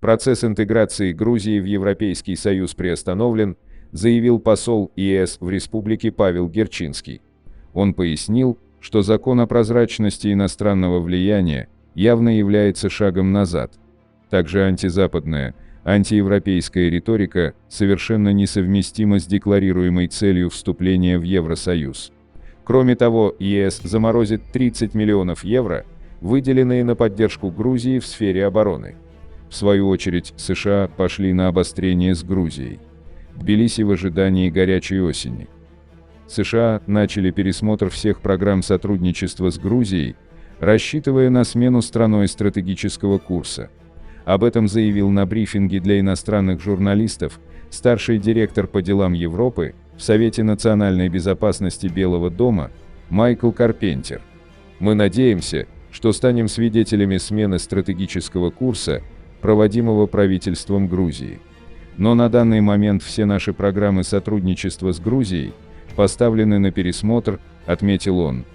Процесс интеграции Грузии в Европейский Союз приостановлен, заявил посол ЕС в республике Павел Герчинский. Он пояснил, что закон о прозрачности иностранного влияния явно является шагом назад. Также антизападная, антиевропейская риторика совершенно несовместима с декларируемой целью вступления в Евросоюз. Кроме того, ЕС заморозит 30 миллионов евро, выделенные на поддержку Грузии в сфере обороны. В свою очередь, США пошли на обострение с Грузией. Тбилиси в ожидании горячей осени. США начали пересмотр всех программ сотрудничества с Грузией, рассчитывая на смену страной стратегического курса. Об этом заявил на брифинге для иностранных журналистов старший директор по делам Европы в Совете национальной безопасности Белого дома Майкл Карпентер. «Мы надеемся, что станем свидетелями смены стратегического курса, проводимого правительством Грузии. Но на данный момент все наши программы сотрудничества с Грузией поставлены на пересмотр», отметил он.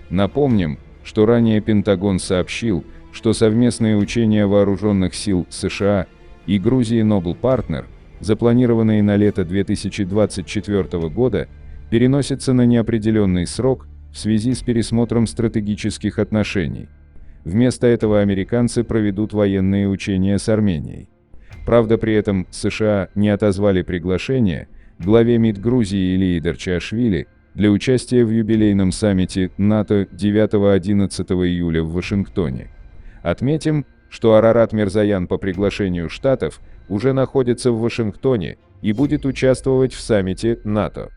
Напомним, что ранее Пентагон сообщил, что совместные учения вооруженных сил США и Грузии Noble Partner, запланированные на лето 2024 года, переносятся на неопределенный срок в связи с пересмотром стратегических отношений. Вместо этого американцы проведут военные учения с Арменией. Правда, при этом США не отозвали приглашение главе МИД Грузии Илии Дарчиашвили для участия в юбилейном саммите НАТО 9-11 июля в Вашингтоне. Отметим, что Арарат Мирзоян по приглашению Штатов уже находится в Вашингтоне и будет участвовать в саммите НАТО.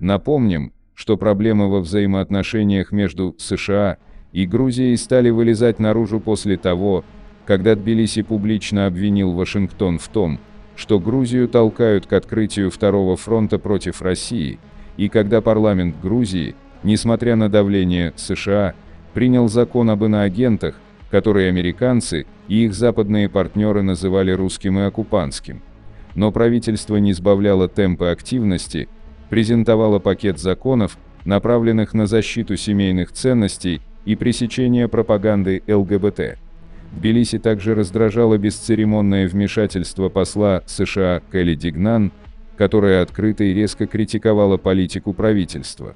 Напомним, что проблемы во взаимоотношениях между США и Грузией стали вылезать наружу после того, когда Тбилиси публично обвинил Вашингтон в том, что Грузию толкают к открытию второго фронта против России, и когда парламент Грузии, несмотря на давление США, принял закон об иноагентах, который американцы и их западные партнеры называли русским и оккупантским. Но правительство не сбавляло темпы активности, презентовало пакет законов, направленных на защиту семейных ценностей и пресечение пропаганды ЛГБТ. Тбилиси также раздражало бесцеремонное вмешательство посла США Келли Дигнан, которая открыто и резко критиковала политику правительства.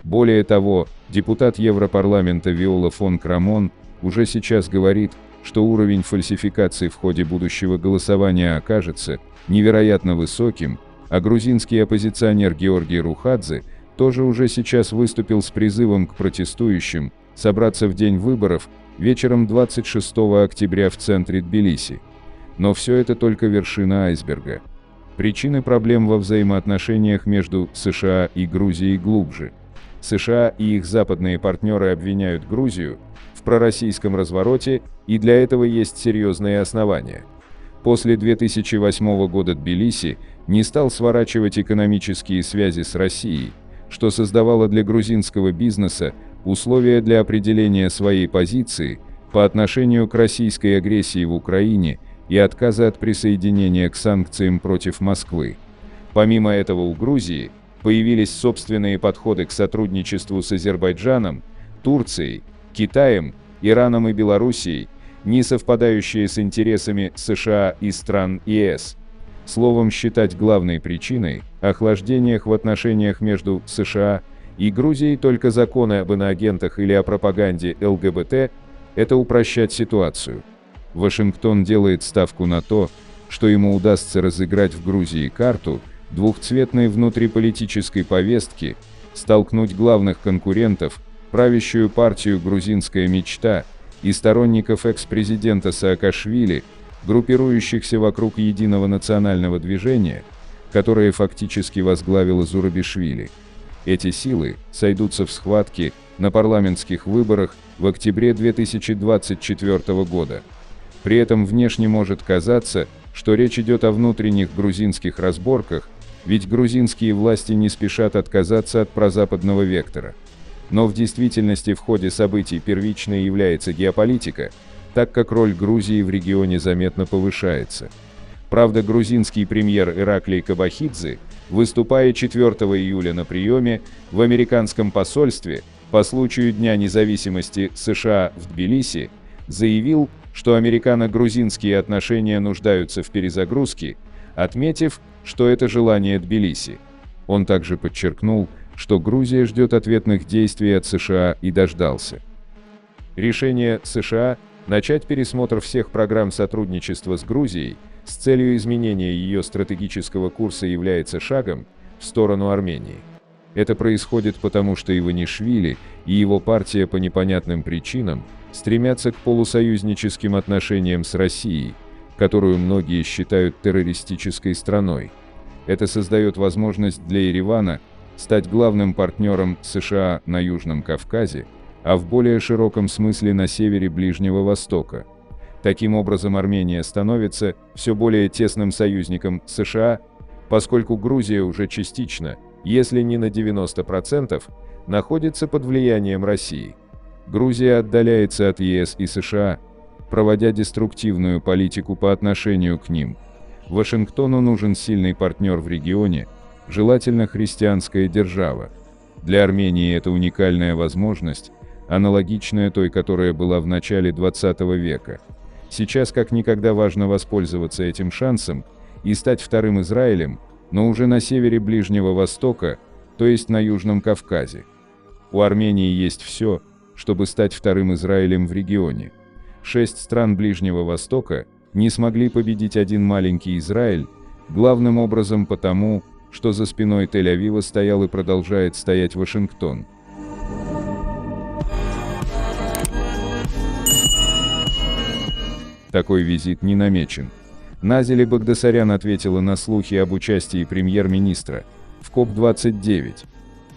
Более того, депутат Европарламента Виола фон Крамон уже сейчас говорит, что уровень фальсификаций в ходе будущего голосования окажется невероятно высоким, а грузинский оппозиционер Георгий Рухадзе тоже уже сейчас выступил с призывом к протестующим собраться в день выборов вечером 26 октября в центре Тбилиси. Но все это только вершина айсберга. Причины проблем во взаимоотношениях между США и Грузией глубже. США и их западные партнеры обвиняют Грузию в пророссийском развороте, и для этого есть серьезные основания. После 2008 года Тбилиси не стал сворачивать экономические связи с Россией, что создавало для грузинского бизнеса условия для определения своей позиции по отношению к российской агрессии в Украине и отказа от присоединения к санкциям против Москвы. Помимо этого, у Грузии появились собственные подходы к сотрудничеству с Азербайджаном, Турцией, Китаем, Ираном и Белоруссией, не совпадающие с интересами США и стран ЕС. Словом, считать главной причиной охлаждения в отношениях между США и Грузией только законы об иноагентах или о пропаганде ЛГБТ – это упрощать ситуацию. Вашингтон делает ставку на то, что ему удастся разыграть в Грузии карту двухцветной внутриполитической повестки, столкнуть главных конкурентов, правящую партию «Грузинская мечта» и сторонников экс-президента Саакашвили, группирующихся вокруг единого национального движения, которое фактически возглавило Зурабишвили. Эти силы сойдутся в схватке на парламентских выборах в октябре 2024 года. При этом внешне может казаться, что речь идет о внутренних грузинских разборках, ведь грузинские власти не спешат отказаться от прозападного вектора. Но в действительности в ходе событий первичной является геополитика, так как роль Грузии в регионе заметно повышается. Правда, грузинский премьер Ираклий Кабахидзе, выступая 4 июля на приеме в американском посольстве по случаю Дня независимости США в Тбилиси, заявил, что американо-грузинские отношения нуждаются в перезагрузке, отметив, что это желание Тбилиси. Он также подчеркнул, что Грузия ждет ответных действий от США и дождался. Решение США начать пересмотр всех программ сотрудничества с Грузией с целью изменения ее стратегического курса является шагом в сторону Армении. Это происходит потому, что Иванишвили и его партия по непонятным причинам стремятся к полусоюзническим отношениям с Россией, которую многие считают террористической страной. Это создает возможность для Еревана стать главным партнером США на Южном Кавказе, а в более широком смысле на севере Ближнего Востока. Таким образом, Армения становится все более тесным союзником США, поскольку Грузия уже частично, если не на 90%, находится под влиянием России. Грузия отдаляется от ЕС и США, проводя деструктивную политику по отношению к ним. Вашингтону нужен сильный партнер в регионе, желательно христианская держава. Для Армении это уникальная возможность, аналогичная той, которая была в начале 20 века. Сейчас как никогда важно воспользоваться этим шансом и стать вторым Израилем, но уже на севере Ближнего Востока, то есть на Южном Кавказе. У Армении есть все, чтобы стать вторым Израилем в регионе. 6 стран Ближнего Востока не смогли победить один маленький Израиль, главным образом потому, что за спиной Тель-Авива стоял и продолжает стоять Вашингтон. Такой визит не намечен. Назили Багдасарян ответила на слухи об участии премьер-министра в КОП-29.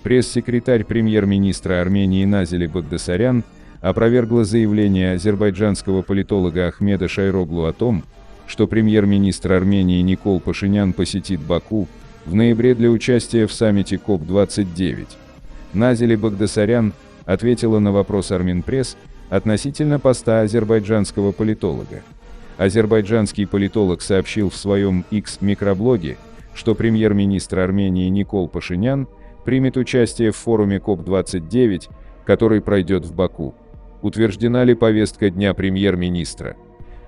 Пресс-секретарь премьер-министра Армении Назили Багдасарян опровергла заявление азербайджанского политолога Ахмеда Шайроглу о том, что премьер-министр Армении Никол Пашинян посетит Баку в ноябре для участия в саммите КОП-29. Назили Багдасарян ответила на вопрос Арменпресс относительно поста азербайджанского политолога. Азербайджанский политолог сообщил в своем X-микроблоге, что премьер-министр Армении Никол Пашинян примет участие в форуме КОП-29, который пройдет в Баку. Утверждена ли повестка дня премьер-министра?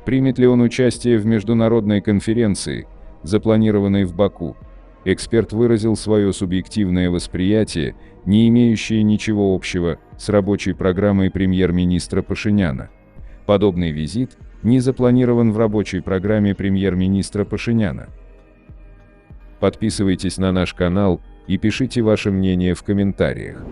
Примет ли он участие в международной конференции, запланированной в Баку? Эксперт выразил свое субъективное восприятие, не имеющее ничего общего с рабочей программой премьер-министра Пашиняна. Подобный визит не запланирован в рабочей программе премьер-министра Пашиняна. Подписывайтесь на наш канал и пишите ваше мнение в комментариях.